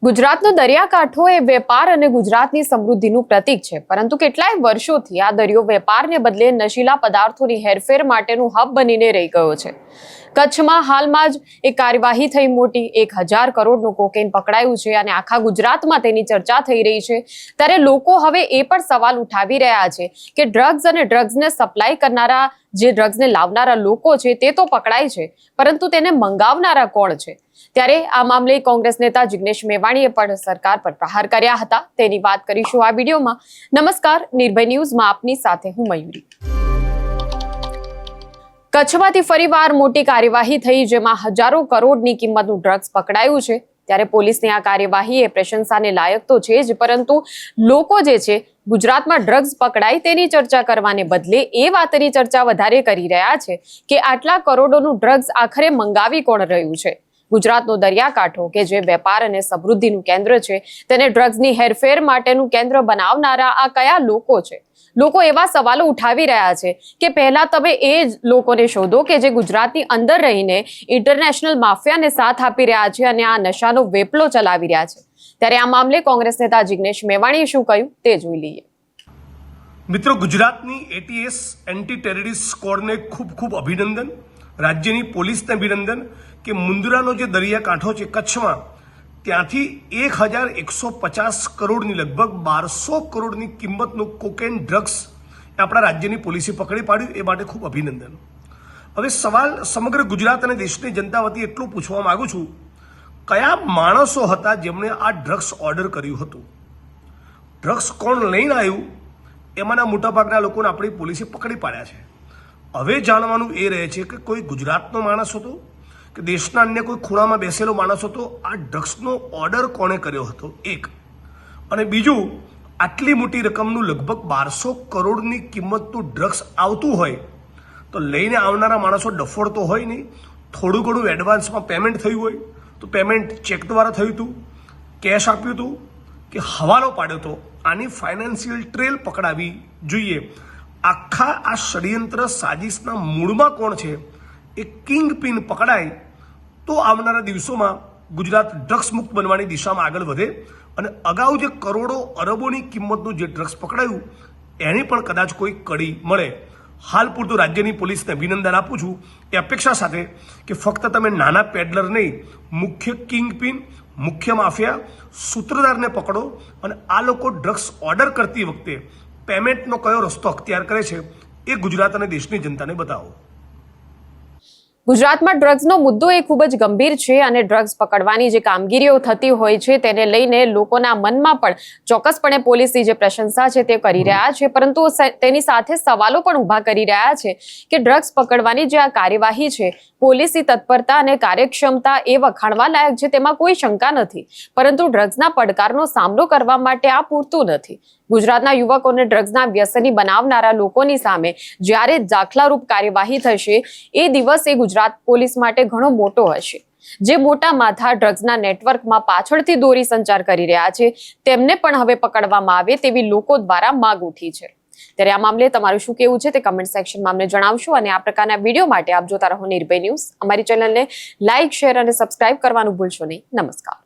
ગુજરાતનો દરિયાકાંઠો એ વેપાર અને ગુજરાતની સમૃદ્ધિનું પ્રતીક છે, પરંતુ કેટલાય વર્ષોથી આ દરિયો વેપારને બદલે નશીલા પદાર્થોની હેરફેર માટેનું હબ બનીને રહી ગયો છે. કચ્છમાં હાલમાં જ એક કાર્યવાહી થઈ મોટી, 1000 કરોડનું કોકેન પકડાયું છે અને આખા ગુજરાતમાં તેની ચર્ચા થઈ રહી છે. ત્યારે લોકો હવે એ પણ સવાલ ઉઠાવી રહ્યા છે કે ડ્રગ્સ અને ડ્રગ્સને સપ્લાય કરનારા, જે ડ્રગ્સને લાવનારા લોકો છે તે તો પકડાય છે, પરંતુ તેને મંગાવનારા કોણ છે? ત્યારે આ મામલે કોંગ્રેસ નેતા જિગ્નેશ મેવાણીએ પણ સરકાર પર પ્રહાર કર્યા હતા. તેની વાત કરીશું આ વિડીયોમાં. નમસ્કાર, નિર્ભય ન્યૂઝમાં આપની સાથે હું મયુરી. કચ્છમાંથી ફરીવાર મોટી કાર્યવાહી થઈ, જેમાં હજારો કરોડની કિંમતનું ડ્રગ્સ પકડાયું છે. ત્યારે પોલીસની આ કાર્યવાહી એ પ્રશંસાને લાયક તો છે જ, પરંતુ લોકો જે છે ગુજરાતમાં ડ્રગ્સ પકડાય તેની ચર્ચા કરવાને બદલે એ વાતની ચર્ચા વધારે કરી રહ્યા છે કે આટલા કરોડોનું ડ્રગ્સ આખરે મંગાવી કોણ રહ્યું છે. ગુજરાતનો દરિયાકાંઠો કે જે વેપાર અને સમૃદ્ધિનું કેન્દ્ર છે, તેને ડ્રગ્સની હેરફેર માટેનું કેન્દ્ર બનાવનારા આ કયા લોકો છે? લોકો એવા સવાલો ઉઠાવી રહ્યા છે કે પહેલા તમે એ જ લોકોને શોધો કે જે ગુજરાતની અંદર રહીને ઇન્ટરનેશનલ માફિયાને સાથ આપી રહ્યા છે અને આ નશાનો વેપલો ચલાવી રહ્યા છે. ત્યારે આ મામલે કોંગ્રેસ નેતા જિગ્નેશ મેવાણીએ શું કહ્યું તે જોઈ લઈએ. મિત્રો, ગુજરાતની એટીએસ એન્ટી ટેરરિસ્ટ સ્ક્વોડને ખૂબ અભિનંદન. રાજ્યની પોલીસને અભિનંદન કે મુન્દ્રાનો જે દરિયાકાંઠો છે કચ્છમાં, ત્યાંથી 1150 કરોડની લગભગ 1200 કરોડની કિંમતનું કોકેન ડ્રગ્સ આપણા રાજ્યની પોલીસે પકડી પાડ્યું. એ માટે ખૂબ અભિનંદન. હવે સવાલ સમગ્ર ગુજરાત અને દેશની જનતા વતી એટલું પૂછવા માંગુ છું, કયા માણસો હતા જેમણે આ ડ્રગ્સ ઓર્ડર કર્યું હતું? ડ્રગ્સ કોણ લઈને આવ્યું? એમાંના મોટાભાગના લોકોને આપણી પોલીસે પકડી પાડ્યા છે. હવે જાણવાનું એ રહે છે કે કોઈ ગુજરાતનો માણસ હતો કે દેશના અન્ય કોઈ ખૂણામાં બેસેલો માણસ હતો? આ ડ્રગ્સનો ઓર્ડર કોણે કર્યો હતો? એક. અને બીજું, આટલી મોટી રકમનું લગભગ 1200 કરોડની કિંમતનું ડ્રગ્સ આવતું હોય તો લઈને આવનારા માણસો ડફોડ તો હોય નહીં. થોડું ઘણું એડવાન્સમાં પેમેન્ટ થયું હોય તો પેમેન્ટ ચેક દ્વારા થયું હતું, કેશ આપ્યું હતું કે હવાલો પાડ્યો હતો? આની ફાઇનાન્શિયલ ટ્રેલ પકડાવી જોઈએ. આખા આ ષડયંત્ર સાજિશના મૂળમાં કોણ છે એ કિંગ પિન પકડાય તો આવનારા દિવસોમાં ગુજરાત ડ્રગ્સ મુક્ત બનવાની દિશામાં આગળ વધે અને અગાઉ જે કરોડો અરબોની કિંમતનું જે ડ્રગ્સ પકડાયું એની પણ કદાચ કોઈ કડી મળે. હાલ પૂરતું રાજ્યની પોલીસને અભિનંદન આપું છું એ અપેક્ષા સાથે કે ફક્ત તમે નાના પેડલર નહીં, મુખ્ય કિંગ પિન, મુખ્ય માફિયા, સૂત્રધારને પકડો અને આ લોકો ડ્રગ્સ ઓર્ડર કરતી વખતે પેમેન્ટનો કયો રસ્તો અખ્તિયાર કરે છે એ ગુજરાત અને દેશની જનતાને બતાવો. ગુજરાતમાં ડ્રગ્સનો મુદ્દો એ ખૂબ જ ગંભીર છે અને ડ્રગ્સ પકડવાની જે કામગીરીઓ થતી હોય છે તેને લઈને લોકોના મનમાં પણ ચોક્કસપણે પોલીસની જે પ્રશંસા છે તે કરી રહ્યા છે, પરંતુ તેની સાથે સવાલો પણ ઊભા કરી રહ્યા છે કે ડ્રગ્સ પકડવાની જે આ કાર્યવાહી છે, પોલીસની તત્પરતા અને કાર્યક્ષમતા એ વખાણવા લાયક છે, તેમાં કોઈ શંકા નથી, પરંતુ ડ્રગ્સના પડકારનો સામનો કરવા માટે આ પૂરતું નથી. ગુજરાતના યુવકોને ડ્રગ્સના વ્યસની બનાવનારા લોકોની સામે જ્યારે દાખલારૂપ કાર્યવાહી થશે એ દિવસ એ ગુજરાત પોલીસ માટે ઘણો મોટો હશે. જે મોટા માથા ડ્રગ્સના નેટવર્કમાં પાછળથી દોરી સંચાર કરી રહ્યા છે તેમને પણ હવે પકડવામાં આવે તેવી લોકો દ્વારા માંગ ઉઠી છે. ત્યારે આ મામલે તમારું શું કહેવું છે તે કમેન્ટ સેક્શનમાં અમને જણાવશો અને આ પ્રકારના વિડીયો માટે આપ જોતા રહો નિર્ભય ન્યૂઝ. અમારી ચેનલને લાઇક, શેર અને સબસ્ક્રાઇબ કરવાનું ભૂલશો નહીં. નમસ્કાર.